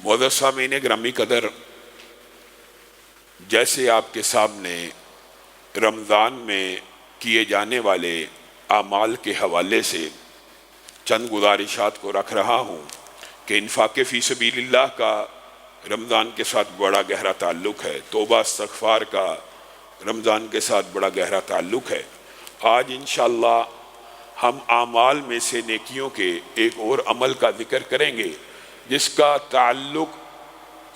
معزز سامعین گرامی قدر، جیسے آپ کے سامنے رمضان میں کیے جانے والے اعمال کے حوالے سے چند گزارشات کو رکھ رہا ہوں کہ انفاق فی سبیل اللہ کا رمضان کے ساتھ بڑا گہرا تعلق ہے، توبہ استغفار کا رمضان کے ساتھ بڑا گہرا تعلق ہے۔ آج انشاءاللہ ہم اعمال میں سے نیکیوں کے ایک اور عمل کا ذکر کریں گے جس کا تعلق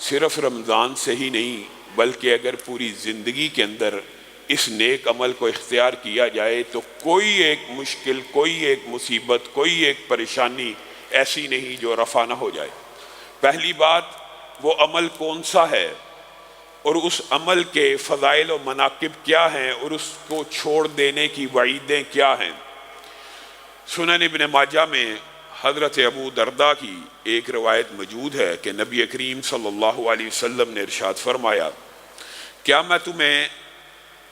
صرف رمضان سے ہی نہیں بلکہ اگر پوری زندگی کے اندر اس نیک عمل کو اختیار کیا جائے تو کوئی ایک مشکل، کوئی ایک مصیبت، کوئی ایک پریشانی ایسی نہیں جو رفع نہ ہو جائے۔ پہلی بات، وہ عمل کون سا ہے اور اس عمل کے فضائل و مناقب کیا ہیں اور اس کو چھوڑ دینے کی وعیدیں کیا ہیں۔ سنن ابن ماجہ میں حضرت ابو درداء کی ایک روایت موجود ہے کہ نبی کریم صلی اللہ علیہ وسلم نے ارشاد فرمایا، کیا میں تمہیں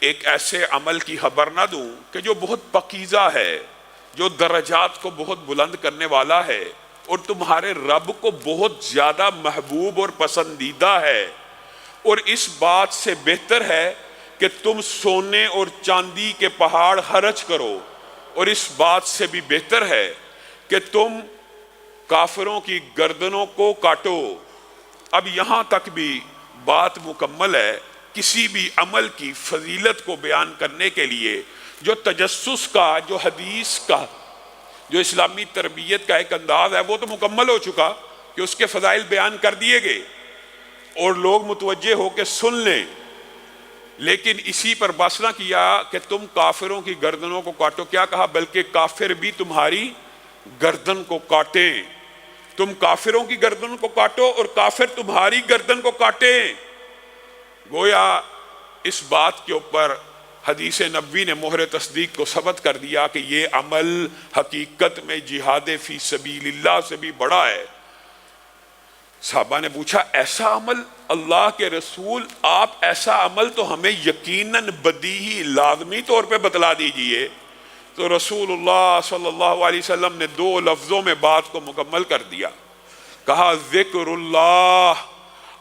ایک ایسے عمل کی خبر نہ دوں کہ جو بہت پاکیزہ ہے، جو درجات کو بہت بلند کرنے والا ہے اور تمہارے رب کو بہت زیادہ محبوب اور پسندیدہ ہے، اور اس بات سے بہتر ہے کہ تم سونے اور چاندی کے پہاڑ خرچ کرو، اور اس بات سے بھی بہتر ہے کہ تم کافروں کی گردنوں کو کاٹو۔ اب یہاں تک بھی بات مکمل ہے۔ کسی بھی عمل کی فضیلت کو بیان کرنے کے لیے جو تجسس کا، جو حدیث کا، جو اسلامی تربیت کا ایک انداز ہے وہ تو مکمل ہو چکا کہ اس کے فضائل بیان کر دیے گئے اور لوگ متوجہ ہو کے سن لیں، لیکن اسی پر بس نہ کیا کہ تم کافروں کی گردنوں کو کاٹو، کیا کہا بلکہ کافر بھی تمہاری گردن کو کاٹیں۔ تم کافروں کی گردن کو کاٹو اور کافر تمہاری گردن کو کاٹیں۔ گویا اس بات کے اوپر حدیث نبوی نے مہر تصدیق کو ثبت کر دیا کہ یہ عمل حقیقت میں جہاد فی سبیل اللہ سے بھی بڑا ہے۔ صحابہ نے پوچھا، ایسا عمل اللہ کے رسول، آپ ایسا عمل تو ہمیں یقیناً بدیہی لازمی طور پہ بتلا دیجئے۔ تو رسول اللہ صلی اللہ علیہ وسلم نے 2 لفظوں میں بات کو مکمل کر دیا، کہا ذکر اللہ،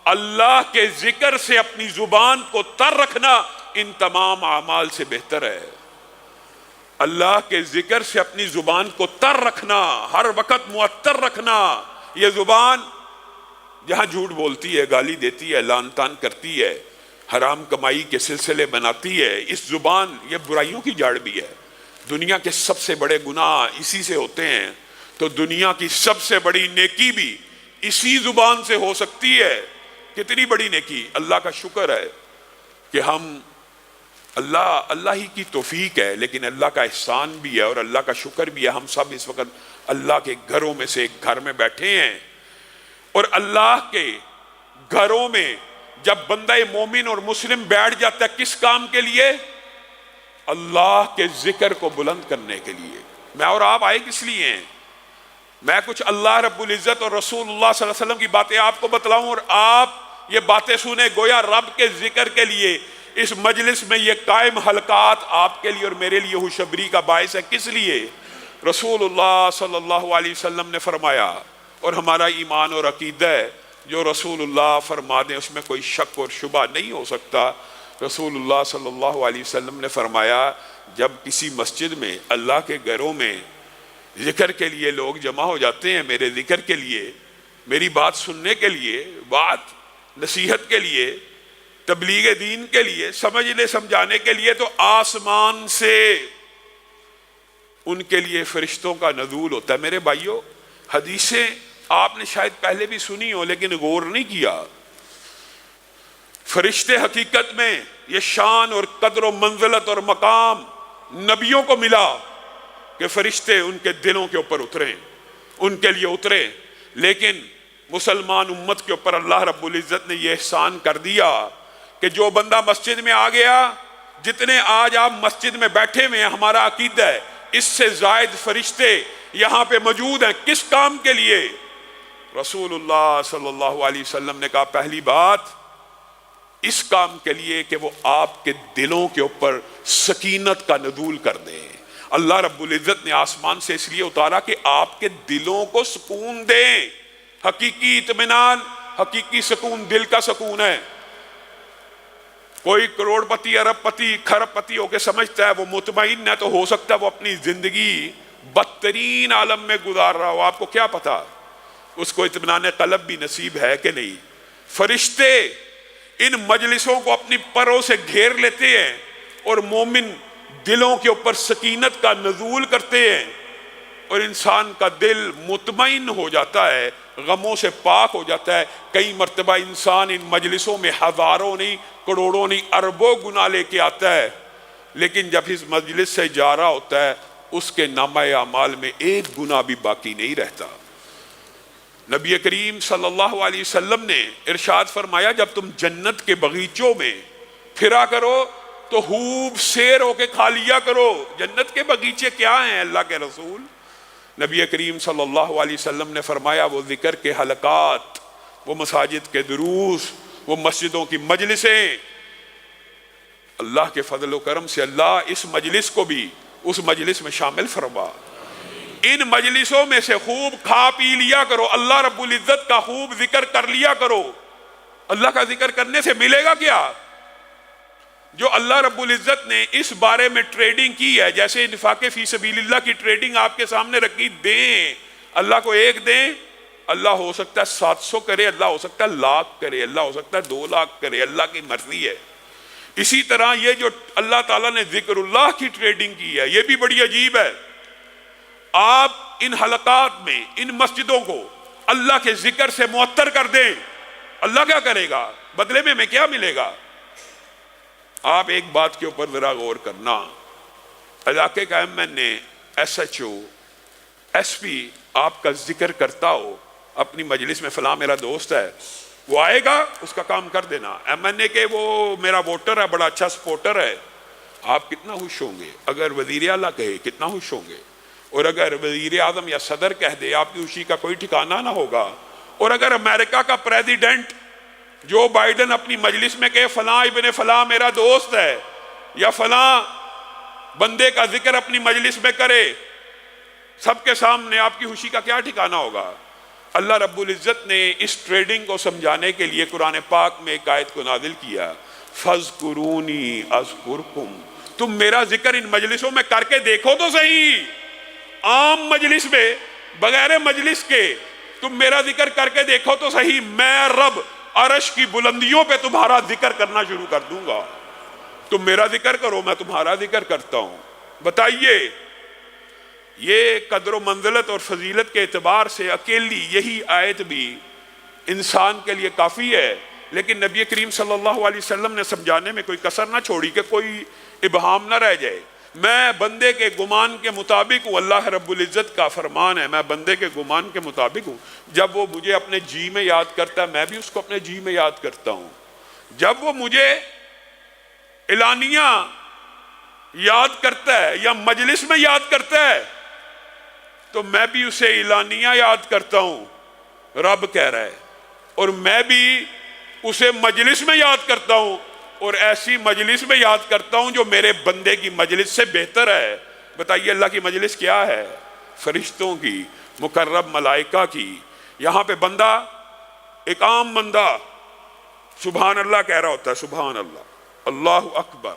اللہ کے ذکر سے اپنی زبان کو تر رکھنا ان تمام اعمال سے بہتر ہے۔ اللہ کے ذکر سے اپنی زبان کو تر رکھنا، ہر وقت معطر رکھنا۔ یہ زبان جہاں جھوٹ بولتی ہے، گالی دیتی ہے، لعن طعن کرتی ہے، حرام کمائی کے سلسلے بناتی ہے، اس زبان یہ برائیوں کی جڑ بھی ہے۔ دنیا کے سب سے بڑے گناہ اسی سے ہوتے ہیں، تو دنیا کی سب سے بڑی نیکی بھی اسی زبان سے ہو سکتی ہے۔ کتنی بڑی نیکی! اللہ کا شکر ہے کہ ہم اللہ ہی کی توفیق ہے، لیکن اللہ کا احسان بھی ہے اور اللہ کا شکر بھی ہے، ہم سب اس وقت اللہ کے گھروں میں سے ایک گھر میں بیٹھے ہیں، اور اللہ کے گھروں میں جب بندہ مومن اور مسلم بیٹھ جاتا ہے کس کام کے لیے؟ اللہ کے ذکر کو بلند کرنے کے لیے۔ میں اور آپ آئے کس لیے ہیں؟ میں کچھ اللہ رب العزت اور رسول اللہ صلی اللہ علیہ وسلم کی باتیں آپ کو بتلاؤں اور آپ یہ باتیں سنیں، گویا رب کے ذکر کے لیے اس مجلس میں یہ قائم حلقات آپ کے لیے اور میرے لیے خوشبری کا باعث ہے۔ کس لیے؟ رسول اللہ صلی اللہ علیہ وسلم نے فرمایا، اور ہمارا ایمان اور عقیدہ ہے جو رسول اللہ فرما دیں اس میں کوئی شک اور شبہ نہیں ہو سکتا۔ رسول اللہ صلی اللہ علیہ وسلم نے فرمایا، جب کسی مسجد میں، اللہ کے گھروں میں ذکر کے لیے لوگ جمع ہو جاتے ہیں، میرے ذکر کے لیے، میری بات سننے کے لیے، بات نصیحت کے لیے، تبلیغ دین کے لیے، سمجھنے سمجھانے کے لیے، تو آسمان سے ان کے لیے فرشتوں کا نزول ہوتا ہے۔ میرے بھائیوں، حدیثیں آپ نے شاید پہلے بھی سنی ہو لیکن غور نہیں کیا۔ فرشتے حقیقت میں یہ شان اور قدر و منزلت اور مقام نبیوں کو ملا کہ فرشتے ان کے دلوں کے اوپر اترے، ان کے لیے اترے، لیکن مسلمان امت کے اوپر اللہ رب العزت نے یہ احسان کر دیا کہ جو بندہ مسجد میں آ گیا، جتنے آج آپ مسجد میں بیٹھے ہوئے ہیں، ہمارا عقیدہ ہے اس سے زائد فرشتے یہاں پہ موجود ہیں۔ کس کام کے لیے؟ رسول اللہ صلی اللہ علیہ وسلم نے کہا، پہلی بات اس کام کے لیے کہ وہ آپ کے دلوں کے اوپر سکینت کا نزول کر دیں۔ اللہ رب العزت نے آسمان سے اس لیے اتارا کہ آپ کے دلوں کو سکون دیں، حقیقی اطمینان، حقیقی سکون دل کا سکون ہے۔ کوئی کروڑ پتی، ارب پتی، کھرب پتی ہو کے سمجھتا ہے وہ مطمئن ہے، تو ہو سکتا ہے وہ اپنی زندگی بدترین عالم میں گزار رہا ہو، آپ کو کیا پتا اس کو اطمینان قلب بھی نصیب ہے کہ نہیں۔ فرشتے ان مجلسوں کو اپنی پروں سے گھیر لیتے ہیں اور مومن دلوں کے اوپر سکینت کا نزول کرتے ہیں، اور انسان کا دل مطمئن ہو جاتا ہے، غموں سے پاک ہو جاتا ہے۔ کئی مرتبہ انسان ان مجلسوں میں ہزاروں نہیں، کروڑوں نہیں، اربوں گناہ لے کے آتا ہے، لیکن جب اس مجلس سے جا رہا ہوتا ہے اس کے نامہ اعمال میں ایک گناہ بھی باقی نہیں رہتا۔ نبی کریم صلی اللہ علیہ وسلم نے ارشاد فرمایا، جب تم جنت کے باغیچوں میں پھرا کرو تو خوب سیر ہو کے کھا لیا کرو۔ جنت کے باغیچے کیا ہیں اللہ کے رسول؟ نبی کریم صلی اللہ علیہ وسلم نے فرمایا وہ ذکر کے حلقات، وہ مساجد کے دروس، وہ مسجدوں کی مجلسیں۔ اللہ کے فضل و کرم سے اللہ اس مجلس کو بھی اس مجلس میں شامل فرما۔ ان مجلسوں میں سے خوب کھا پی لیا کرو، اللہ رب العزت کا خوب ذکر کر لیا کرو۔ اللہ کا ذکر کرنے سے ملے گا کیا؟ جو اللہ رب العزت نے اس بارے میں ٹریڈنگ کی ہے، جیسے انفاق فی سبیل اللہ کی ٹریڈنگ آپ کے سامنے رکھی، دیں اللہ کو ایک دیں، اللہ ہو سکتا ہے 700 کرے، اللہ ہو سکتا ہے 1,00,000 کرے، اللہ ہو سکتا ہے 2,00,000 کرے، اللہ کی مرضی ہے۔ اسی طرح یہ جو اللہ تعالیٰ نے ذکر اللہ کی ٹریڈنگ کی ہے، یہ بھی بڑی عجیب ہے۔ آپ ان حلقات میں، ان مسجدوں کو اللہ کے ذکر سے معطر کر دیں، اللہ کیا کرے گا؟ بدلے میں ہمیں کیا ملے گا؟ آپ ایک بات کے اوپر ذرا غور کرنا، علاقے کا M N A, S H O, S P آپ کا ذکر کرتا ہو اپنی مجلس میں، فلاں میرا دوست ہے، وہ آئے گا، اس کا کام کر دینا۔ ایم این اے کے وہ میرا ووٹر ہے، بڑا اچھا سپورٹر ہے، آپ کتنا خوش ہوں گے؟ اگر وزیر اعلیٰ کہے کتنا خوش ہوں گے؟ اور اگر وزیر اعظم یا صدر کہہ دے آپ کی خوشی کا کوئی ٹھکانہ نہ ہوگا۔ اور اگر امریکہ کا پریزیڈنٹ جو بائیڈن اپنی مجلس میں کہے فلاں ابن فلاں میرا دوست ہے، یا فلاں بندے کا ذکر اپنی مجلس میں کرے سب کے سامنے، آپ کی خوشی کا کیا ٹھکانہ ہوگا؟ اللہ رب العزت نے اس ٹریڈنگ کو سمجھانے کے لیے قرآن پاک میں ایک آیت کو نازل کیا، فَاذْكُرُونِي أَذْكُرْكُمْ، تم میرا ذکر ان مجلسوں میں کر کے دیکھو تو صحیح، عام مجلس میں بغیر مجلس کے تم میرا ذکر کر کے دیکھو تو صحیح، میں رب عرش کی بلندیوں پہ تمہارا ذکر کرنا شروع کر دوں گا۔ تم میرا ذکر کرو، میں تمہارا ذکر کرتا ہوں۔ بتائیے، یہ قدر و منزلت اور فضیلت کے اعتبار سے اکیلی یہی آیت بھی انسان کے لیے کافی ہے، لیکن نبی کریم صلی اللہ علیہ وسلم نے سمجھانے میں کوئی کسر نہ چھوڑی کہ کوئی ابہام نہ رہ جائے۔ میں بندے کے گمان کے مطابق ہوں، اللہ رب العزت کا فرمان ہے، میں بندے کے گمان کے مطابق ہوں۔ جب وہ مجھے اپنے جی میں یاد کرتا ہے، میں بھی اس کو اپنے جی میں یاد کرتا ہوں۔ جب وہ مجھے اعلانیہ یاد کرتا ہے یا مجلس میں یاد کرتا ہے تو میں بھی اسے اعلانیہ یاد کرتا ہوں، رب کہہ رہا ہے، اور میں بھی اسے مجلس میں یاد کرتا ہوں، اور ایسی مجلس میں یاد کرتا ہوں جو میرے بندے کی مجلس سے بہتر ہے۔ بتائیے اللہ کی مجلس کیا ہے؟ فرشتوں کی، مقرب ملائکہ کی۔ یہاں پہ بندہ، ایک عام بندہ سبحان اللہ کہہ رہا ہوتا ہے، سبحان اللہ، اللہ اکبر،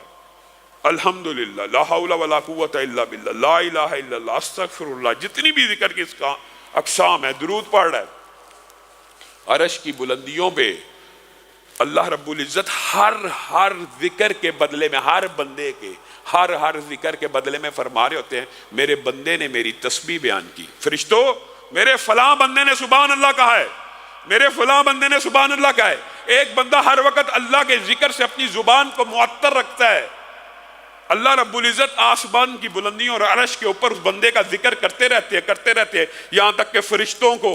الحمدللہ، لا حول ولا قوت الا باللہ، لا الہ الا اللہ، استغفر اللہ، جتنی بھی ذکر کی اس کا اقسام ہے، درود پڑھ رہا ہے۔ عرش کی بلندیوں پہ اللہ رب العزت ہر ذکر کے بدلے میں، ہر بندے کے ہر ذکر کے بدلے میں فرما رہے ہوتے ہیں میرے بندے نے میری تسبیح بیان کی۔ فرشتوں، میرے فلاں بندے نے سبحان اللہ کہا ہے، میرے فلاں بندے نے سبحان اللہ کہا ہے۔ ایک بندہ ہر وقت اللہ کے ذکر سے اپنی زبان کو معطر رکھتا ہے، اللہ رب العزت آسمان کی بلندیوں اور عرش کے اوپر اس بندے کا ذکر کرتے رہتے ہیں، یہاں تک کہ فرشتوں کو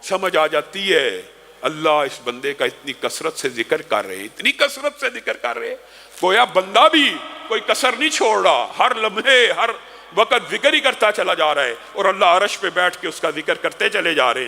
سمجھ آ جاتی ہے اللہ اس بندے کا اتنی کثرت سے ذکر کر رہے، اتنی کثرت سے ذکر کر رہے، گویا بندہ بھی کوئی کسر نہیں چھوڑ رہا، ہر لمحے ہر وقت ذکر ہی کرتا چلا جا رہا ہے، اور اللہ عرش پہ بیٹھ کے اس کا ذکر کرتے چلے جا رہے ہیں۔